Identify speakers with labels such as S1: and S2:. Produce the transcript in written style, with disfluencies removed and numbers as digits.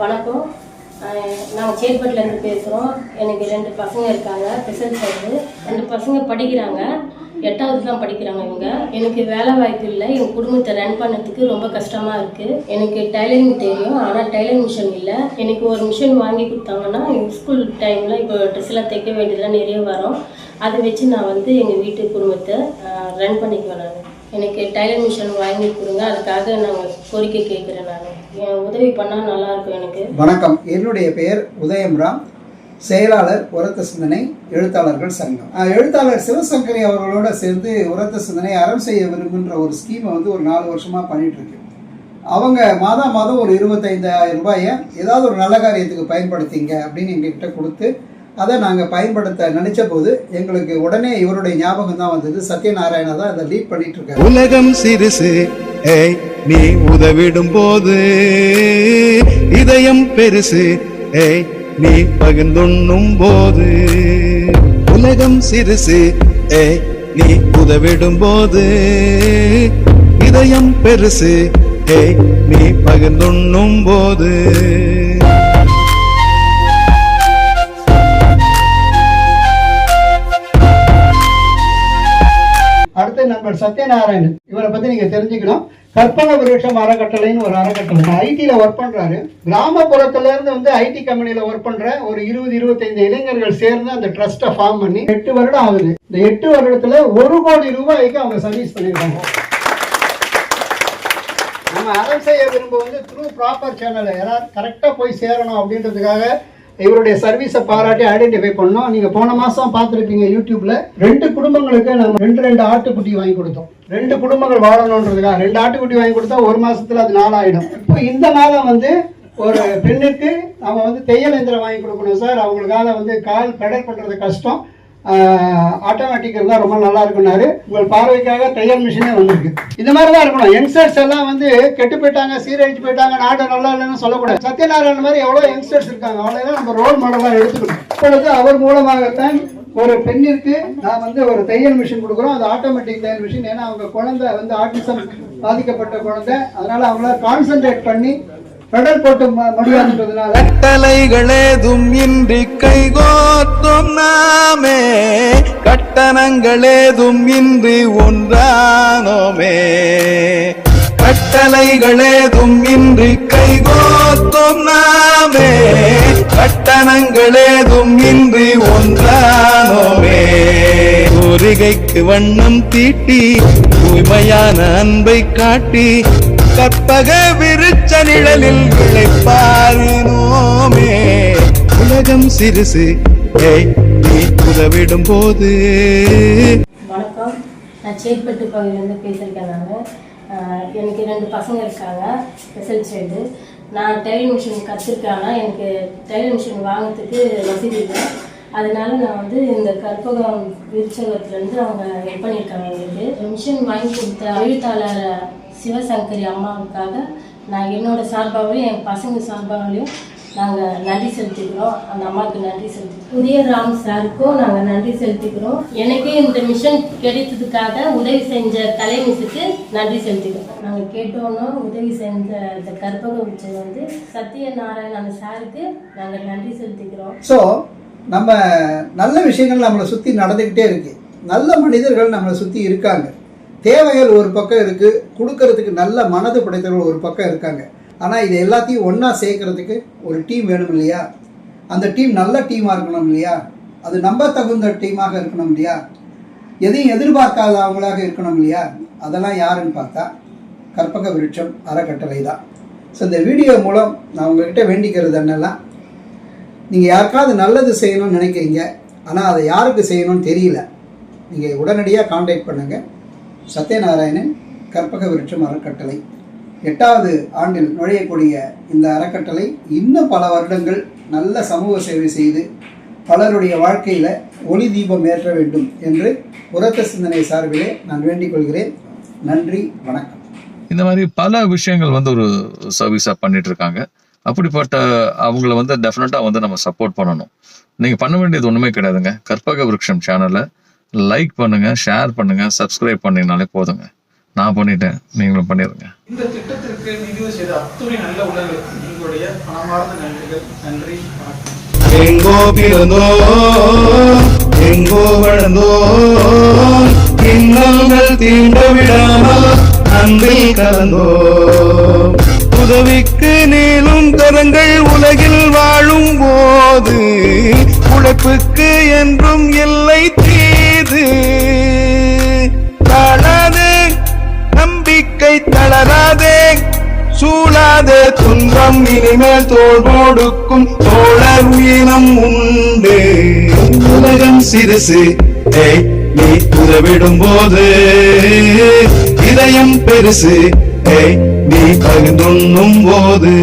S1: வணக்கம். நாங்கள் சேத்பட்டிலேருந்து பேசுகிறோம். எனக்கு 2 பசங்க இருக்காங்க. ஸ்பெஷல் சைல்டு 2 பசங்க படிக்கிறாங்க. 8வது தான் படிக்கிறாங்க. இவங்க எனக்கு வேலை வாய்ப்பு இல்லை. எங்கள் குடும்பத்தை ரன் பண்ணுறதுக்கு ரொம்ப கஷ்டமாக இருக்குது. எனக்கு டைலரிங் தெரியும், ஆனால் டைலரிங் மிஷின் இல்லை. எனக்கு ஒரு மிஷின் வாங்கி கொடுத்தாங்கன்னா எங்கள் ஸ்கூல் டைமில் இப்போ ட்ரெஸ்லாம் தைக்க வேண்டியதெல்லாம் நிறைய வரும். அதை வச்சு நான் எங்கள் வீட்டு குடும்பத்தை ரன் பண்ணிக்குவேன். நான் எனக்கு டைலர் மிஷின் வாங்கி கொடுங்க, அதுக்காக நாங்கள் கோரிக்கை கேட்குறேன். நான் என் உதவி பண்ணால் நல்லாயிருக்கும் எனக்கு.
S2: வணக்கம், என்னுடைய பெயர் உதயம்ராம், செயலாளர் உரத்த சிந்தனை எழுத்தாளர்கள் சங்கம். எழுத்தாளர் சிவசங்கரி அவர்களோட சேர்ந்து உரத்த சிந்தனை அறம் செய்ய விரும்புகின்ற ஒரு ஸ்கீமை ஒரு 4 வருஷமாக பண்ணிட்டு இருக்கு. அவங்க மாதம் ஒரு 25,000 ரூபாயை ஏதாவது ஒரு நல்ல காரியத்துக்கு பயன்படுத்திங்க அப்படின்னு எங்ககிட்ட கொடுத்து அதை நாங்கள் பயன்படுத்த நினைச்ச போது எங்களுக்கு உடனே இவருடைய ஞாபகம் தான் வந்தது. சத்யநாராயணா தான் அதை லீட் பண்ணிட்டு இருக்காரு.
S3: உலகம் சிறுசு, நீ உதவிடும் போது இதயம் பெருசு, நீ பகிர்ந்துண்ணும் போது. உலகம் சிறுசு, நீ உதவிடும் போது இதயம் பெருசு, நீ பகிர்ந்துண்ணும் போது.
S2: அடுத்து நண்பர் சத்யநாராயணன், இவரை பத்தி நீங்க தெரிஞ்சுக்கணும். கற்பக விருட்சம் அறக்கட்டளைன்னு ஒரு அறக்கட்டளை, ஐடில ஒர்க் பண்றாரு. கிராமப்புறத்துல இருந்து ஐடி கம்பெனில ஒர்க் பண்ற ஒரு 20-25 இளைஞர்கள் சேர்ந்து அந்த ட்ரஸ்ட்டை ஃபார்ம் பண்ணி 8 வருடம் ஆகுது. இந்த 8 வருடத்துல 1 கோடி ரூபாய்க்கு அவங்க சர்வீஸ் பண்ணிருக்காங்க. நம்ம அறம் செய்ய விரும்ப த்ரூ ப்ராப்பர் சேனல் யாராவது கரெக்டா போய் சேரணும் அப்படின்றதுக்காக இவருடைய சர்வீஸை பாராட்டி ஐடென்டிஃபை பண்ணோம். நீங்க போன மாசம் பார்த்துருப்பீங்க யூடியூப்ல 2 குடும்பங்களுக்கு நம்ம 2 ஆட்டுக்குட்டி வாங்கி கொடுத்தோம். 2 குடும்பங்கள் வாழணுன்றதுக்காக 2 ஆட்டுக்குட்டி வாங்கி கொடுத்தா 1 மாசத்துல அது 4 ஆயிடும். இப்போ இந்த மாதம் ஒரு பெண்ணுக்கு நம்ம தையல் இயந்திரம் வாங்கி கொடுக்கணும் சார். அவங்களுக்காக கால் பெடல் பண்றது கஷ்டம், ஆட்டோமேட்டிக் இருந்தால் ரொம்ப நல்லா இருக்குன்னாரு. உங்கள் பார்வைக்காக தையல் மிஷினே வந்திருக்கு. இந்த மாதிரி தான் இருக்கணும். யங்ஸ்டர்ஸ் எல்லாம் கெட்டு போயிட்டாங்க, சீரழிச்சு போயிட்டாங்க, நாடு நல்லா இல்லைன்னு சொல்லக்கூடாது. சத்யநாராயணன் மாதிரி எவ்வளோ யங்ஸ்டர்ஸ் இருக்காங்க, அவ்வளோதான் நம்ம ரோல் மாடலாக எடுத்துக்கணும். இப்பொழுது அவர் மூலமாகத்தான் ஒரு பெண்ணிற்கு நான் ஒரு தையல் மிஷின் கொடுக்குறோம். அது ஆட்டோமேட்டிக் தையல் மிஷின். ஏன்னா அவங்க குழந்தை ஆட்டிசம் பாதிக்கப்பட்ட குழந்தை, அதனால அவங்கள கான்சென்ட்ரேட் பண்ணி பெடல் போட்டு முடியாதுன்றதுனால
S3: கட்டளைகளேதும் இன்றி கைகோத்தும் நாமே, கட்டணங்களேதும் இன்றி ஒன்றானோமே. கட்டளைகளேதும் இன்றி கைகோத்தும் நாமே, கட்டணங்களேதும் இன்றி ஒன்றானோமே. கோரிகைக்கு வண்ணம் தீட்டி தூய்மையான அன்பை காட்டி கற்பக விருட்ச நிழலில் விளைப்பாரினோமே. உலகம் சிறுசு, நீ உதவிடும் போது.
S1: வணக்கம், நான் சேத்பட்டு பகுதியிலேருந்து பேசியிருக்கேன். எனக்கு 2 பசங்க இருக்காங்க, ஸ்பெஷல் சைல்டு. நான் டைலர் மிஷின் கற்றுருக்கேன். எனக்கு டைலர் மிஷின் வாங்கிறதுக்கு வசதி இல்லை. அதனால நான் இந்த கற்பகம் விருட்சகத்துலேருந்து அவங்க ஹெல்ப் பண்ணியிருக்காங்க. எங்களுக்கு மிஷின் வாங்கி கொடுத்த எழுத்தாளர் சிவசங்கரி அம்மாவுக்காக நான் என்னோட சார்பாகலையும் என் பசங்க சார்பாகலையும் நாங்கள் நன்றி செலுத்திக்கிறோம். அந்த அம்மாவுக்கு நன்றி செலுத்திக்கிறோம். உதயராம் சாருக்கும் நாங்கள் நன்றி செலுத்திக்கிறோம். எனக்கு இந்த மிஷன் கிடைத்ததுக்காக உதவி செஞ்ச கலை மிஸ்ஸுக்கு நன்றி செலுத்திக்கிறோம். நாங்கள் கேட்டோன்னா உதவி செஞ்ச இந்த கற்பக விருட்சம் சத்யநாராயணன் அந்த சாருக்கு நாங்கள் நன்றி செலுத்திக்கிறோம்.
S2: ஸோ நம்ம நல்ல விஷயங்கள் நம்மளை சுற்றி நடந்துக்கிட்டே இருக்கு. நல்ல மனிதர்கள் நம்மளை சுற்றி இருக்காங்க. தேவைகள் ஒரு பக்கம் இருக்குது, கொடுக்கறதுக்கு நல்ல மனது படைத்தவர்கள் ஒரு பக்கம் இருக்காங்க. ஆனால் இது எல்லாத்தையும் ஒன்றா சேர்க்கறதுக்கு ஒரு டீம் வேணும் இல்லையா? அந்த டீம் நல்ல டீமாக இருக்கணும் இல்லையா? அது நம்ப தகுந்த டீமாக இருக்கணும் இல்லையா? எதையும் எதிர்பார்க்காதவங்களாக இருக்கணும் இல்லையா? அதெல்லாம் யாருன்னு பார்த்தா கற்பக விருட்சம் அறக்கட்டளை தான். ஸோ இந்த வீடியோ மூலம் நான் உங்கள்கிட்ட வேண்டிக்கிறது என்னெல்லாம், நீங்கள் யாருக்காவது நல்லது செய்யணும்னு நினைக்கிறீங்க, ஆனால் அதை யாருக்கு செய்யணும்னு தெரியல, நீங்கள் உடனடியாக கான்டாக்ட் பண்ணுங்கள். சத்யநாராயணன் கற்பக விருட்சம் அறக்கட்டளை 8வது ஆண்டில் நுழையக்கூடிய இந்த அறக்கட்டளை இன்னும் பல வருடங்கள் நல்ல சமூக சேவை செய்து பலருடைய வாழ்க்கையில் ஒளி தீபம் ஏற்ற வேண்டும் என்று உரத்த சிந்தனை சார்பிலே நான் வேண்டிக் கொள்கிறேன். நன்றி, வணக்கம்.
S4: இந்த மாதிரி பல விஷயங்கள் ஒரு சர்வீஸாக பண்ணிட்டு இருக்காங்க. அப்படிப்பட்ட அவங்கள டெஃபினட்டாக நம்ம சப்போர்ட் பண்ணணும். நீங்கள் பண்ண வேண்டியது ஒன்றுமே கிடையாதுங்க. கற்பக விருட்சம் சேனலை லைக் பண்ணுங்க, ஷேர் பண்ணுங்க, சப்ஸ்கிரைப் பண்ணீங்கனாலே போதுங்க. நான் பண்ணிட்டேன், நீங்களும் பண்ணிடுங்க.
S5: இந்த திட்டத்திற்கு நிதி செய்த அத்துணை நல்ல உள்ளங்களுக்கு எங்களுடைய மனமார்ந்த நன்றிகள். நன்றி, வணக்கம்.
S3: எங்கோ பிறந்தோ எங்கோ வளர்ந்தோ இன்னல்கள் தீண்ட விடாமல் அன்பில் கலந்தோ உதவிக்கு நீளும் கரங்கள் உலகில் வாழும் போது உழைப்புக்கு என்றும் எல்லை தீது. தாழாதே நம்பிக்கை தளராதே சூழாதே துன்பம் இனிமேல் தோள் கொடுக்கும் தோழர் உயிரம் உண்டு. உலகம் சிறுசு நீ உதவிடும் போது இதயம் பெருசு நீ பகிர்ந்துண்ணும் போது.